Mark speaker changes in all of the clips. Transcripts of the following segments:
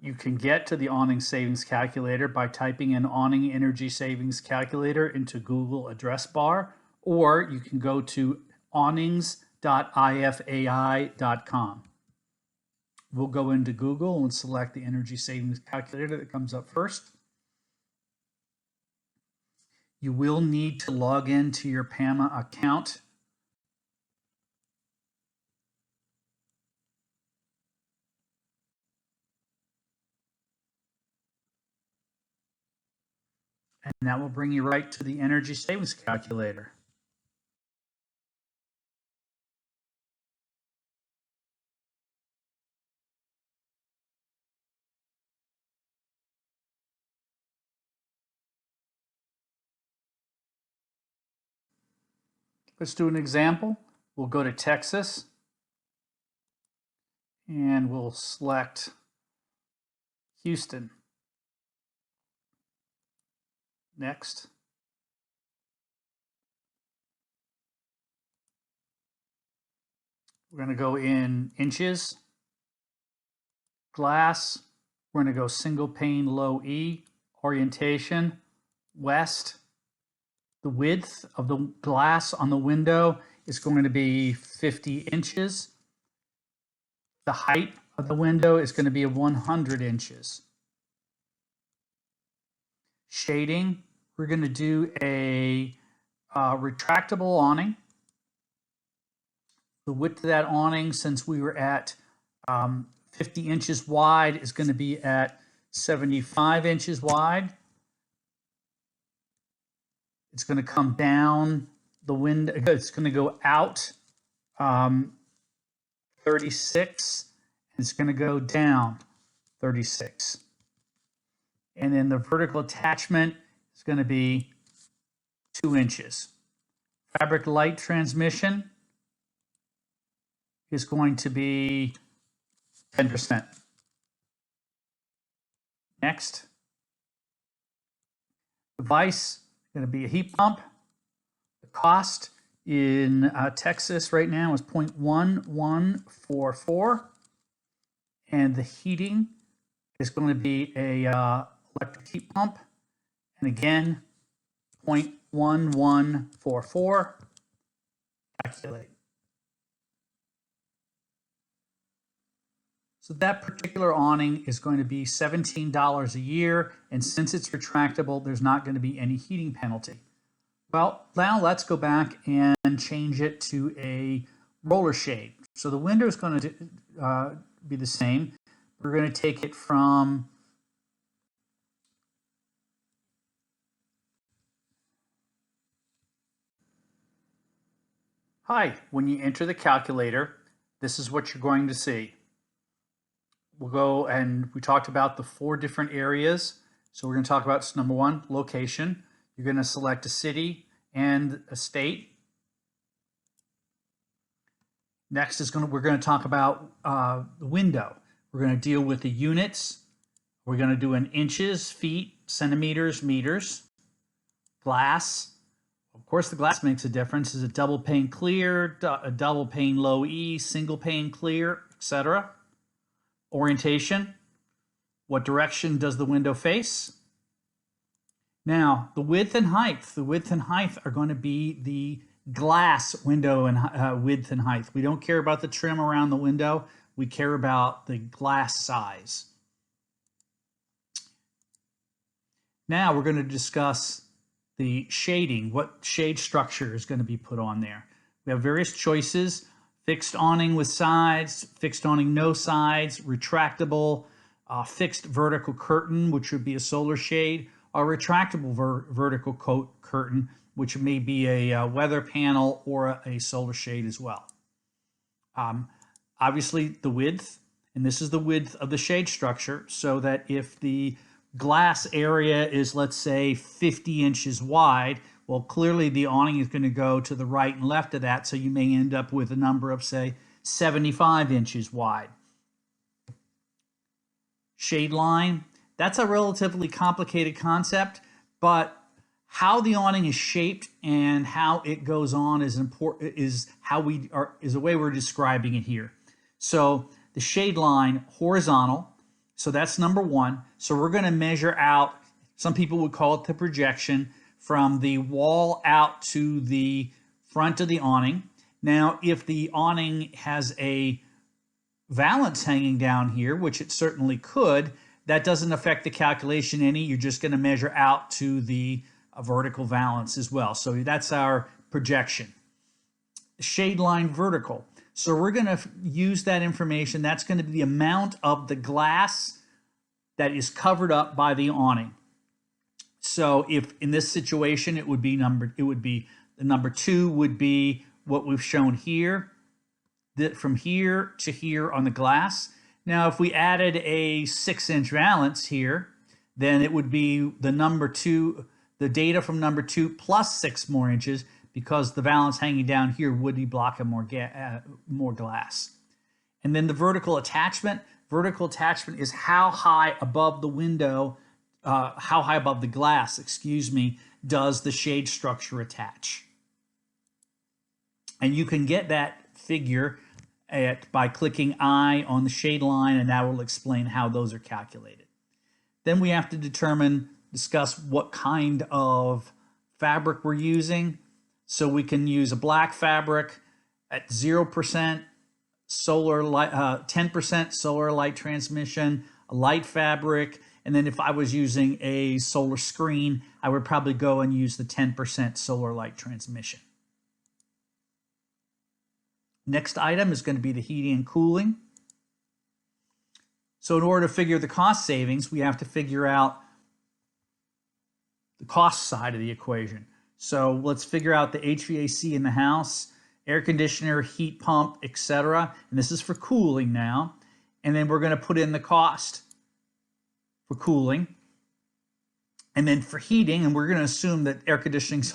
Speaker 1: You can get to the awning savings calculator by typing in awning energy savings calculator into Google address bar, or you can go to awnings.ifai.com. We'll go into Google and select the energy savings calculator that comes up first. You will need to log into your PAMA account. And that will bring you right to the energy savings calculator. Let's do an example. We'll go to Texas and we'll select Houston. Next. We're going to go in inches, glass. We're going to go single pane low E, orientation, west. The width of the glass on the window is going to be 50 inches. The height of the window is going to be 100 inches. Shading, we're going to do a retractable awning. The width of that awning, since we were at 50 inches wide, is going to be at 75 inches wide. It's going to come down the window. It's going to go out 36. And it's going to go down 36. And then the vertical attachment is going to be 2 inches. Fabric light transmission is going to be 10%. Next. Device is going to be a heat pump. The cost in Texas right now is 0.1144. And the heating is going to be a electric heat pump. And again, 0.1144. Calculate. So that particular awning is going to be $17 a year, and since it's retractable, there's not going to be any heating penalty. Well, now let's go back and change it to a roller shade. So the window is going to be the same. We're going to take it from Hi, when you enter the calculator, this is what you're going to see. We'll go and we talked about the 4 different areas. So we're going to talk about number 1, location. You're going to select a city and a state. Next is we're going to talk about the window. We're going to deal with the units. We're going to do in inches, feet, centimeters, meters. Glass. Of course, the glass makes a difference. Is it double pane clear, a double pane low E, single pane clear, etc. Orientation. What direction does the window face? Now, the width and height. The width and height are going to be the glass window and width and height. We don't care about the trim around the window. We care about the glass size. Now we're going to discuss the shading. What shade structure is going to be put on there? We have various choices. Fixed awning with sides, fixed awning no sides, retractable, fixed vertical curtain, which would be a solar shade, a retractable vertical curtain, which may be a weather panel or a solar shade as well. Obviously the width, and this is the width of the shade structure, so that if the glass area is, let's say, 50 inches wide, well, clearly the awning is going to go to the right and left of that, so you may end up with a number of, say, 75 inches wide. Shade line, that's a relatively complicated concept, but how the awning is shaped and how it goes on is important, is a way we're describing it here. So the shade line, horizontal, So that's number one. So we're going to measure out, some people would call it the projection, from the wall out to the front of the awning. Now, if the awning has a valance hanging down here, which it certainly could, that doesn't affect the calculation any. You're just going to measure out to the vertical valance as well. So that's our projection. Shade line vertical. So we're going to use that information. That's going to be the amount of the glass that is covered up by the awning. So if in this situation, it would be the number 2 would be what we've shown here, that from here to here on the glass. Now, if we added a 6-inch valance here, then it would be the number 2, the data from number 2 plus 6 more inches, because the valance hanging down here would be blocking more glass. And then the vertical attachment. Vertical attachment is how high above the window, how high above the glass, excuse me, does the shade structure attach. And you can get that figure by clicking I on the shade line, and that will explain how those are calculated. Then we have to discuss what kind of fabric we're using. So we can use a black fabric at 0% solar light, 10% solar light transmission, a light fabric, and then if I was using a solar screen, I would probably go and use the 10% solar light transmission. Next item is going to be the heating and cooling. So in order to figure the cost savings, we have to figure out the cost side of the equation. So let's figure out the HVAC in the house, air conditioner, heat pump, etc. And this is for cooling now. And then we're going to put in the cost for cooling. And then for heating, and we're going to assume that air conditioning is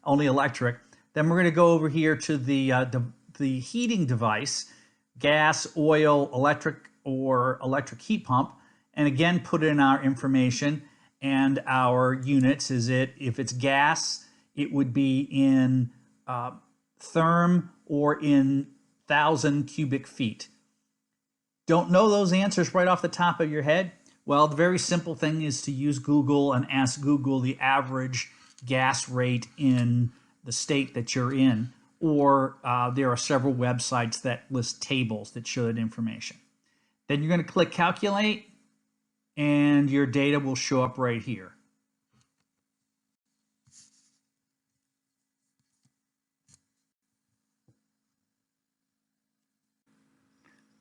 Speaker 1: only electric. Then we're going to go over here to the heating device, gas, oil, electric, or electric heat pump, and again put in our information and our units. If it's gas, it would be in therm or in 1,000 cubic feet. Don't know those answers right off the top of your head? Well, the very simple thing is to use Google and ask Google the average gas rate in the state that you're in. Or there are several websites that list tables that show that information. Then you're going to click Calculate, and your data will show up right here.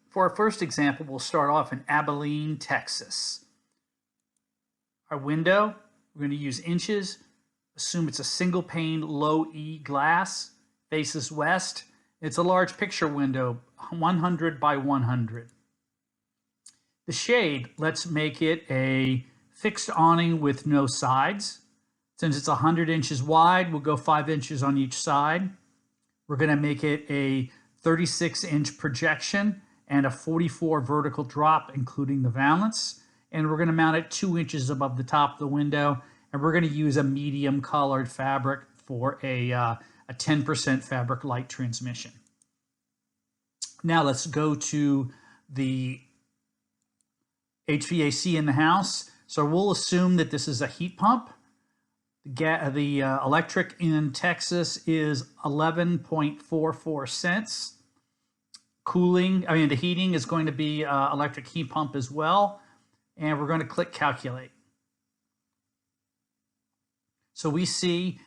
Speaker 1: For our first example, we'll start off in Abilene, Texas. Our window, we're going to use inches. Assume it's a single pane, low E glass, faces west. It's a large picture window, 100 by 100. The shade, let's make it a fixed awning with no sides. Since it's 100 inches wide, we'll go 5 inches on each side. We're going to make it a 36-inch projection and a 44 vertical drop, including the valance. And we're going to mount it 2 inches above the top of the window. And we're going to use a medium colored fabric for a 10% fabric light transmission. Now let's go to the HVAC in the house. So we'll assume that this is a heat pump. The electric in Texas is 11.44 cents. The heating is going to be electric heat pump as well. And we're going to click Calculate. So we see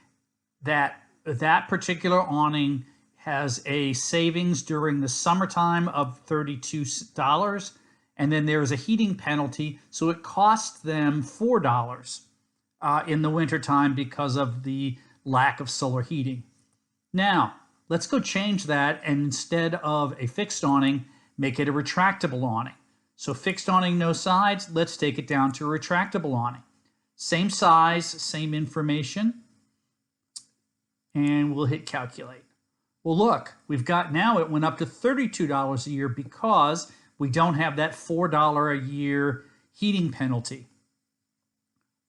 Speaker 1: that that particular awning has a savings during the summertime of $32. And then there's a heating penalty. So it costs them $4 in the wintertime because of the lack of solar heating. Now, let's go change that, and instead of a fixed awning, make it a retractable awning. So fixed awning, no sides, let's take it down to a retractable awning. Same size, same information, and we'll hit Calculate. Well, look, it went up to $32 a year because we don't have that $4 a year heating penalty.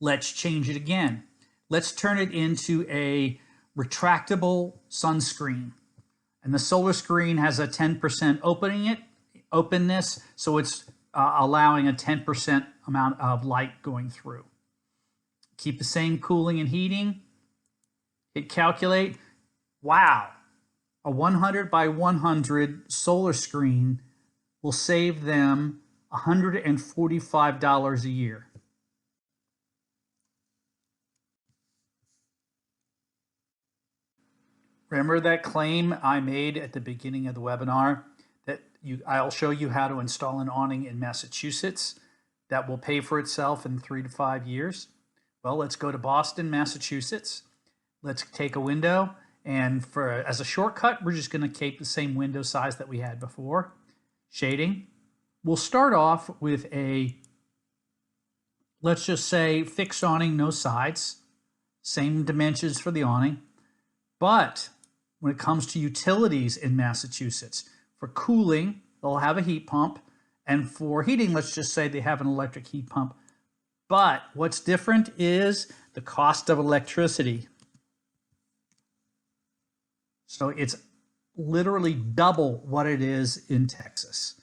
Speaker 1: Let's change it again. Let's turn it into a retractable sunscreen. And the solar screen has a 10% openness, so it's allowing a 10% amount of light going through. Keep the same cooling and heating. Hit calculate. Wow, a 100 by 100 solar screen will save them $145 a year. Remember that claim I made at the beginning of the webinar that I'll show you how to install an awning in Massachusetts that will pay for itself in 3 to 5 years? Well, let's go to Boston, Massachusetts. Let's take a window, and as a shortcut, we're just going to keep the same window size that we had before. Shading. We'll start off with let's just say fixed awning, no sides. Same dimensions for the awning. But when it comes to utilities in Massachusetts, for cooling, they'll have a heat pump. And for heating, let's just say they have an electric heat pump. But what's different is the cost of electricity. So it's literally double what it is in Texas,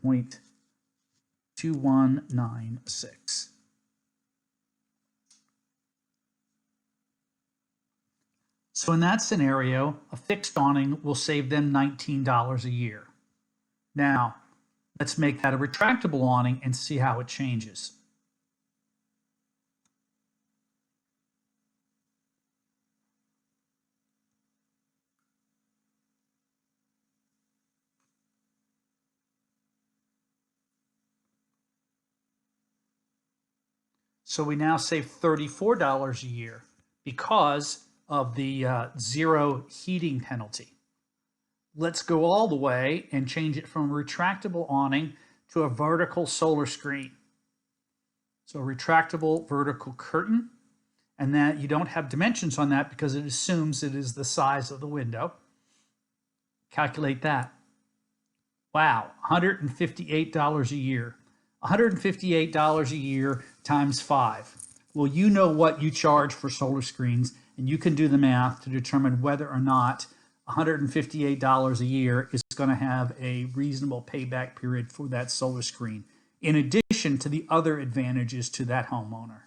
Speaker 1: 0.2196. So in that scenario, a fixed awning will save them $19 a year. Now, let's make that a retractable awning and see how it changes. So we now save $34 a year because of the zero heating penalty. Let's go all the way and change it from a retractable awning to a vertical solar screen. So a retractable vertical curtain, and that you don't have dimensions on that because it assumes it is the size of the window. Calculate that. Wow, $158 a year. $158 a year times 5. Well, you know what you charge for solar screens, and you can do the math to determine whether or not $158 a year is going to have a reasonable payback period for that solar screen, in addition to the other advantages to that homeowner.